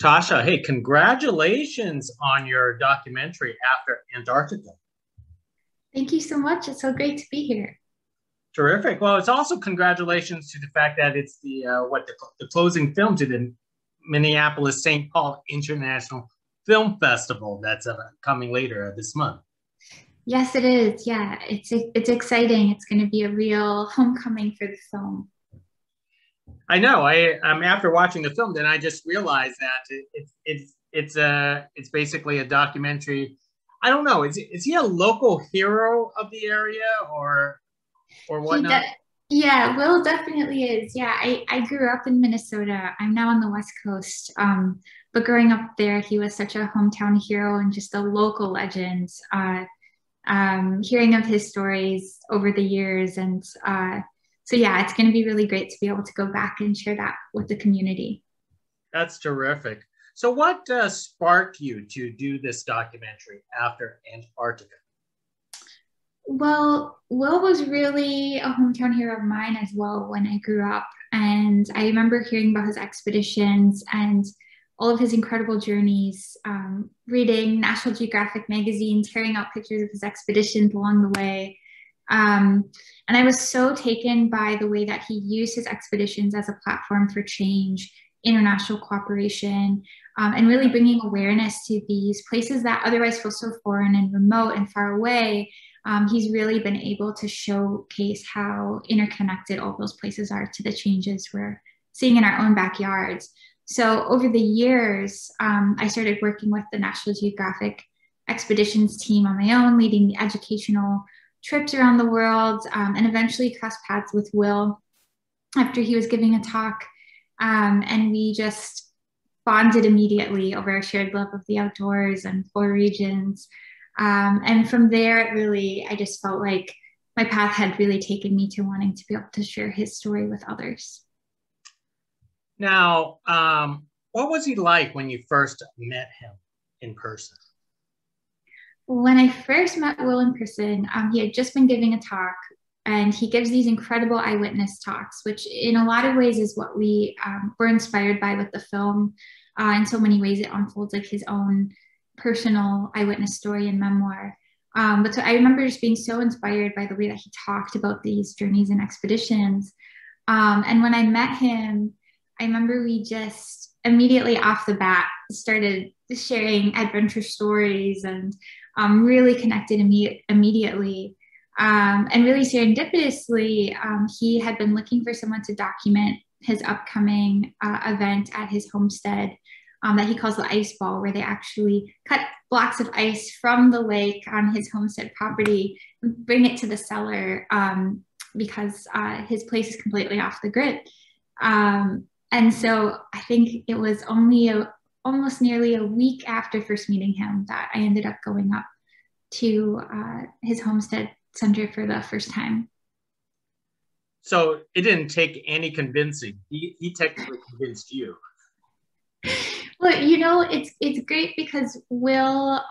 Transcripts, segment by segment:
Tasha, hey, congratulations on your documentary, After Antarctica. Thank you so much. It's so great to be here. Terrific. Well, it's also congratulations to the fact that it's the closing film to the Minneapolis St. Paul International Film Festival that's coming later this month. Yes, it is. Yeah, it's exciting. It's going to be a real homecoming for the film. I know. After watching the film, then I just realized that it's basically a documentary. I don't know. Is he a local hero of the area or whatnot? Yeah, Will definitely is. Yeah, I grew up in Minnesota. I'm now on the West Coast. But growing up there, he was such a hometown hero and just a local legend. Hearing of his stories over the years. And so, yeah, it's going to be really great to be able to go back and share that with the community. That's terrific. So what sparked you to do this documentary After Antarctica? Well, Will was really a hometown hero of mine as well when I grew up. And I remember hearing about his expeditions and all of his incredible journeys, reading National Geographic magazine, tearing out pictures of his expeditions along the way. And I was so taken by the way that he used his expeditions as a platform for change, international cooperation, and really bringing awareness to these places that otherwise feel so foreign and remote and far away. He's really been able to showcase how interconnected all those places are to the changes we're seeing in our own backyards. So over the years, I started working with the National Geographic expeditions team on my own, leading the educational trips around the world, and eventually crossed paths with Will after he was giving a talk. And we just bonded immediately over our shared love of the outdoors and polar regions. And from there, I just felt like my path had really taken me to wanting to be able to share his story with others. Now, what was he like when you first met him in person? When I first met Will in person, he had just been giving a talk, and he gives these incredible eyewitness talks, which in a lot of ways is what we were inspired by with the film. In so many ways, it unfolds like his own personal eyewitness story and memoir. But so I remember just being so inspired by the way that he talked about these journeys and expeditions. And when I met him, I remember we just immediately off the bat started sharing adventure stories and really connected immediately. And really serendipitously, he had been looking for someone to document his upcoming event at his homestead that he calls the ice ball, where they actually cut blocks of ice from the lake on his homestead property and bring it to the cellar because his place is completely off the grid. And so I think it was only almost nearly a week after first meeting him that I ended up going up to his homestead center for the first time. So it didn't take any convincing. He technically convinced you. Well, you know, it's great because Will,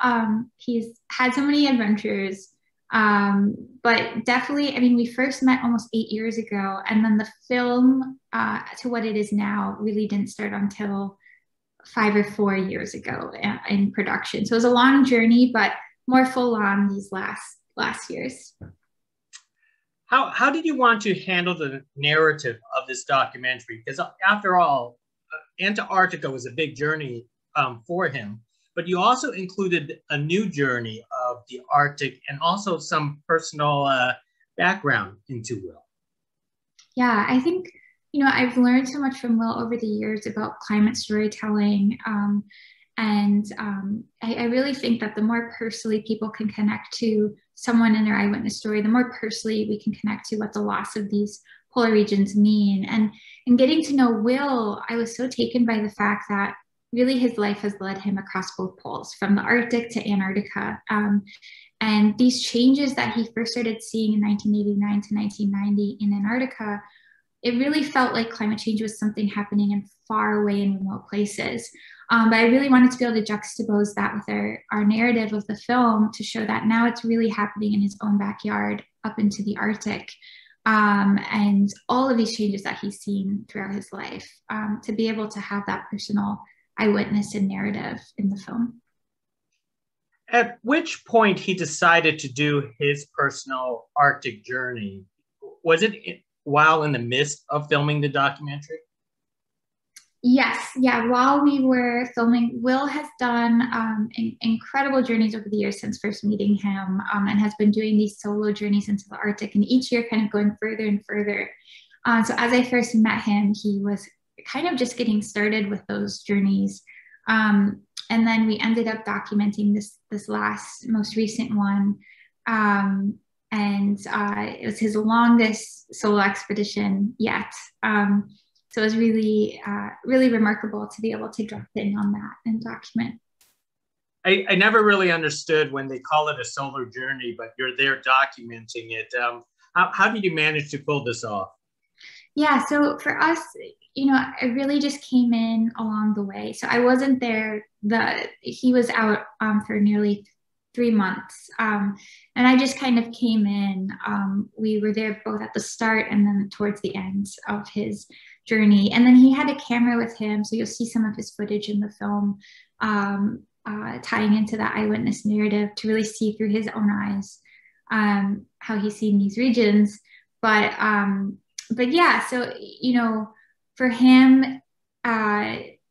he's had so many adventures, but definitely, I mean, we first met almost 8 years ago, and then the film to what it is now really didn't start until 5 or 4 years ago in production. So it was a long journey, but more full on these last years. How did you want to handle the narrative of this documentary? Because after all, Antarctica was a big journey for him, but you also included a new journey of the Arctic and also some personal background into Will. Yeah, I think, you know, I've learned so much from Will over the years about climate storytelling. I really think that the more personally people can connect to someone in their eyewitness story, the more personally we can connect to what the loss of these polar regions mean. And in getting to know Will, I was so taken by the fact that really his life has led him across both poles, from the Arctic to Antarctica. And these changes that he first started seeing in 1989 to 1990 in Antarctica, it really felt like climate change was something happening in far away and remote places. But I really wanted to be able to juxtapose that with our narrative of the film to show that now it's really happening in his own backyard up into the Arctic. And all of these changes that he's seen throughout his life, to be able to have that personal eyewitness and narrative in the film. At which point he decided to do his personal Arctic journey? Was it while in the midst of filming the documentary? Yes, yeah. While we were filming, Will has done incredible journeys over the years since first meeting him, and has been doing these solo journeys into the Arctic, and each year kind of going further and further. So as I first met him, he was kind of just getting started with those journeys. And then we ended up documenting this most recent one. And it was his longest solo expedition yet. So it was really, really remarkable to be able to drop in on that and document. I never really understood when they call it a solo journey, but you're there documenting it. How did you manage to pull this off? Yeah, so for us, I really just came in along the way. So I wasn't there. He was out for nearly 3 months. And I just kind of came in. We were there both at the start and then towards the end of his journey. And then he had a camera with him. So you'll see some of his footage in the film, tying into that eyewitness narrative to really see through his own eyes how he's seen these regions. But yeah, so, for him,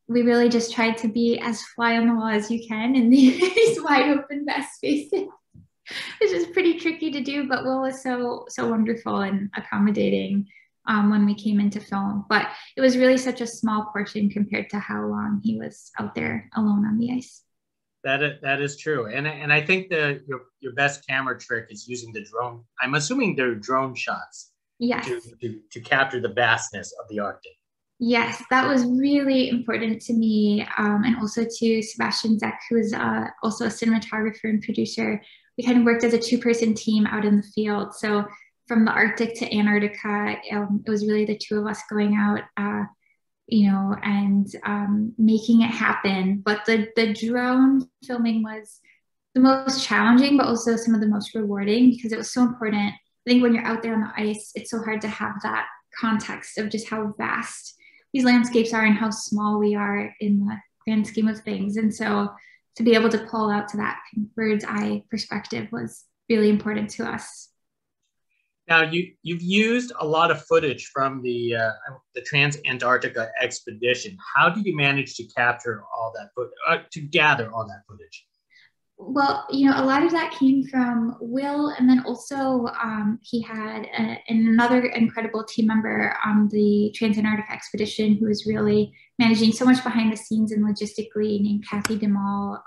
we really just tried to be as fly on the wall as you can in these wide open vast spaces. It's just pretty tricky to do, but Will was so wonderful and accommodating when we came into film. But it was really such a small portion compared to how long he was out there alone on the ice. That is true, and I think your best camera trick is using the drone. I'm assuming they're drone shots. Yes. To capture the vastness of the Arctic. Yes, that was really important to me, and also to Sebastian Zeck, who is also a cinematographer and producer. We kind of worked as a 2-person team out in the field. So from the Arctic to Antarctica, it was really the two of us going out, and making it happen. But the drone filming was the most challenging, but also some of the most rewarding because it was so important. I think when you're out there on the ice, it's so hard to have that context of just how vast these landscapes are and how small we are in the grand scheme of things. And so to be able to pull out to that bird's eye perspective was really important to us. Now, you've used a lot of footage from the Trans-Antarctica expedition. How did you manage to capture all that to gather all that footage? Well, a lot of that came from Will, and then also he had another incredible team member on the Trans-Antarctica expedition who was really managing so much behind the scenes and logistically, named Kathy DeMall.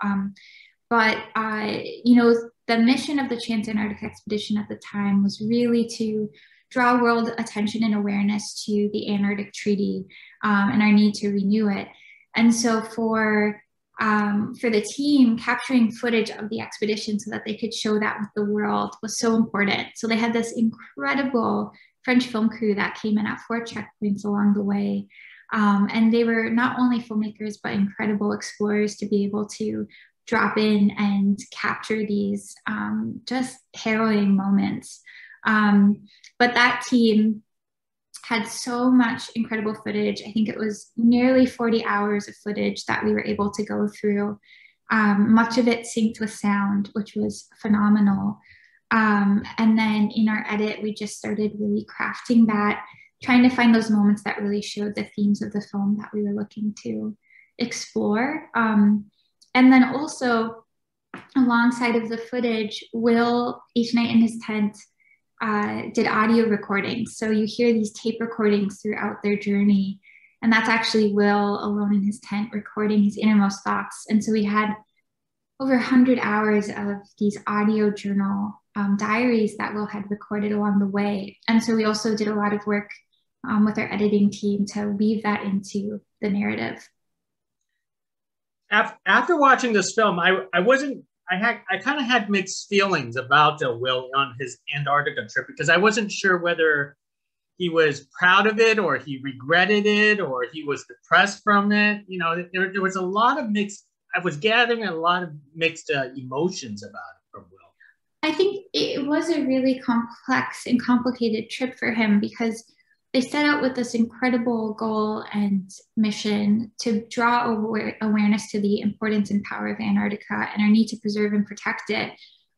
But the mission of the Trans-Antarctica expedition at the time was really to draw world attention and awareness to the Antarctic Treaty and our need to renew it. And so for the team, capturing footage of the expedition so that they could show that with the world was so important. So they had this incredible French film crew that came in at 4 checkpoints along the way. And they were not only filmmakers, but incredible explorers to be able to drop in and capture these just harrowing moments. But that team had so much incredible footage. I think it was nearly 40 hours of footage that we were able to go through. Much of it synced with sound, which was phenomenal. And then in our edit, we just started really crafting that, trying to find those moments that really showed the themes of the film that we were looking to explore. And then also, alongside of the footage, Will, each night in his tent, did audio recordings. So you hear these tape recordings throughout their journey. And that's actually Will alone in his tent recording his innermost thoughts. And so we had over 100 hours of these audio journal diaries that Will had recorded along the way. And so we also did a lot of work with our editing team to weave that into the narrative. After watching this film, I kind of had mixed feelings about Will on his Antarctica trip because I wasn't sure whether he was proud of it or he regretted it or he was depressed from it. There was a lot of mixed. I was gathering a lot of mixed emotions about it from Will. I think it was a really complex and complicated trip for him because they set out with this incredible goal and mission to draw awareness to the importance and power of Antarctica and our need to preserve and protect it.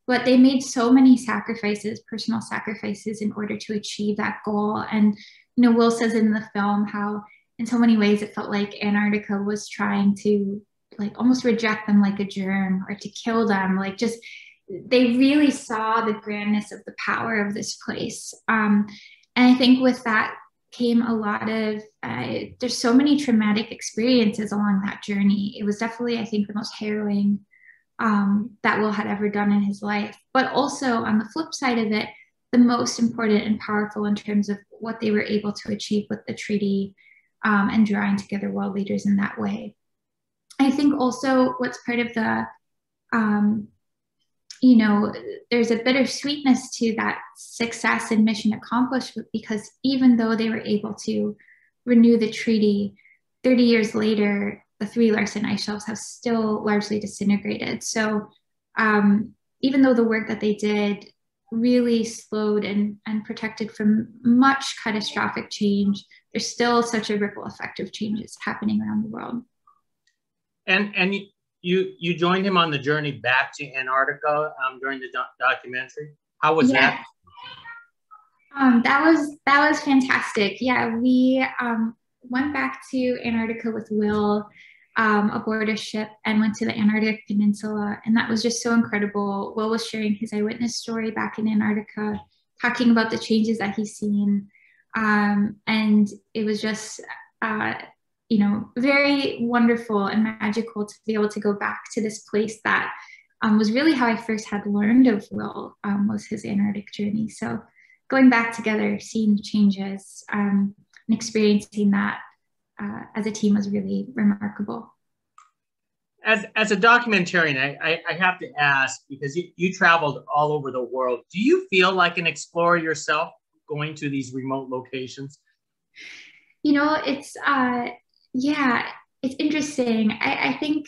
But they made so many sacrifices, personal sacrifices, in order to achieve that goal. And, you know, Will says in the film how in so many ways it felt like Antarctica was trying to like almost reject them like a germ or to kill them. Like just, they really saw the grandness of the power of this place. And I think with that came a lot of, there's so many traumatic experiences along that journey. It was definitely, I think, the most harrowing that Will had ever done in his life. But also on the flip side of it, the most important and powerful in terms of what they were able to achieve with the treaty and drawing together world leaders in that way. I think also what's part of the, you know, there's a bittersweetness to that success and mission accomplished because even though they were able to renew the treaty, 30 years later, the 3 Larsen ice shelves have still largely disintegrated. So even though the work that they did really slowed and protected from much catastrophic change, there's still such a ripple effect of changes happening around the world. And you joined him on the journey back to Antarctica during the documentary. How was that? That was fantastic. Yeah, we went back to Antarctica with Will aboard a ship and went to the Antarctic Peninsula, and that was just so incredible. Will was sharing his eyewitness story back in Antarctica, talking about the changes that he's seen, and it was just you know, very wonderful and magical to be able to go back to this place that was really how I first had learned of Will, was his Antarctic journey. So going back together, seeing the changes and experiencing that as a team was really remarkable. As a documentarian, I have to ask, because you traveled all over the world, do you feel like an explorer yourself going to these remote locations? You know, it's yeah, it's interesting. I think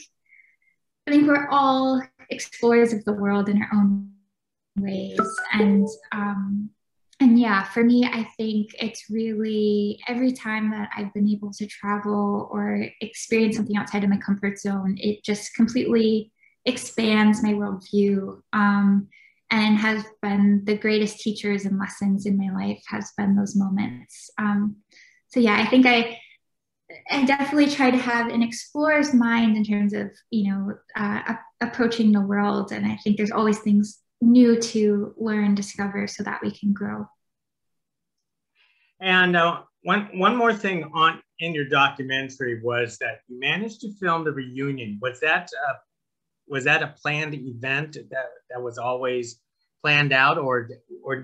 we're all explorers of the world in our own ways, and yeah, for me, I think it's really every time that I've been able to travel or experience something outside of my comfort zone, it just completely expands my worldview, and has been the greatest teachers and lessons in my life has been those moments. So yeah, I think I definitely try to have an explorer's mind in terms of, you know, approaching the world. And I think there's always things new to learn, discover, so that we can grow. And one more thing in your documentary was that you managed to film the reunion. Was that a planned event that was always planned out, or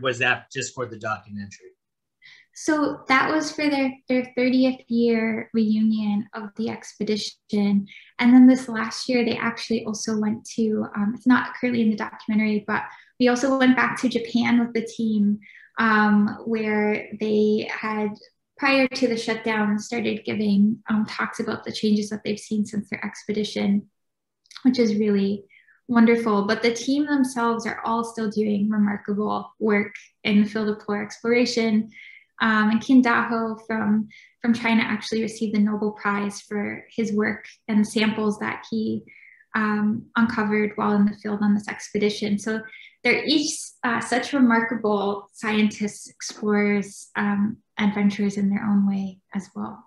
was that just for the documentary? So that was for their 30th year reunion of the expedition. And then this last year, they actually also went to, it's not currently in the documentary, but we also went back to Japan with the team, where they had, prior to the shutdown, started giving talks about the changes that they've seen since their expedition, which is really wonderful. But the team themselves are all still doing remarkable work in the field of polar exploration. And Qin Daho from China actually received the Nobel Prize for his work and samples that he uncovered while in the field on this expedition. So they're each such remarkable scientists, explorers, adventurers in their own way as well.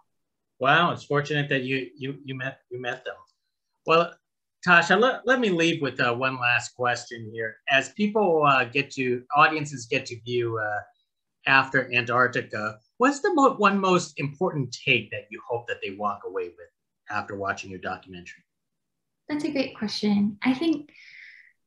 Wow, it's fortunate that you met them. Well, Tasha, let me leave with one last question here. As people audiences get to view After Antarctica, what's the one most important take that you hope that they walk away with after watching your documentary? That's a great question. I think,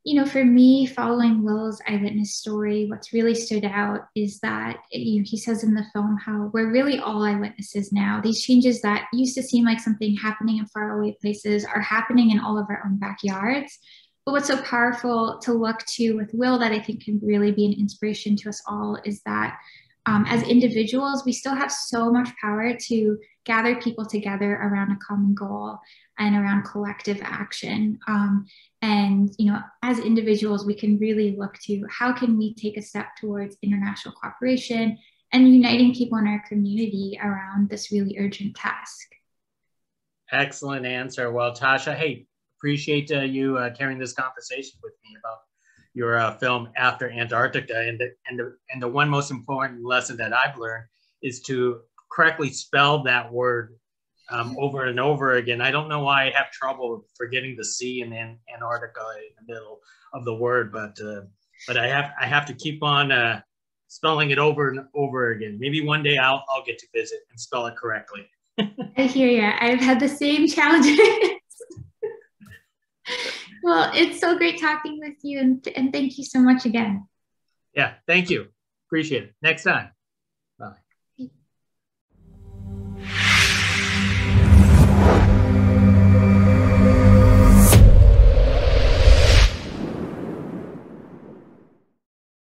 you know, for me, following Will's eyewitness story, what's really stood out is that, you know, he says in the film how we're really all eyewitnesses now. These changes that used to seem like something happening in faraway places are happening in all of our own backyards. But what's so powerful to look to with Will that I think can really be an inspiration to us all is that as individuals, we still have so much power to gather people together around a common goal and around collective action. And, you know, as individuals, we can really look to how can we take a step towards international cooperation and uniting people in our community around this really urgent task. Excellent answer. Well, Tasha, hey, appreciate you carrying this conversation with me about your film After Antarctica. And the one most important lesson that I've learned is to correctly spell that word over and over again. I don't know why I have trouble forgetting the C in Antarctica in the middle of the word, but I have to keep on spelling it over and over again. Maybe one day I'll get to visit and spell it correctly. I hear you. I've had the same challenges. Well, it's so great talking with you, and thank you so much again. Yeah, thank you. Appreciate it. Next time.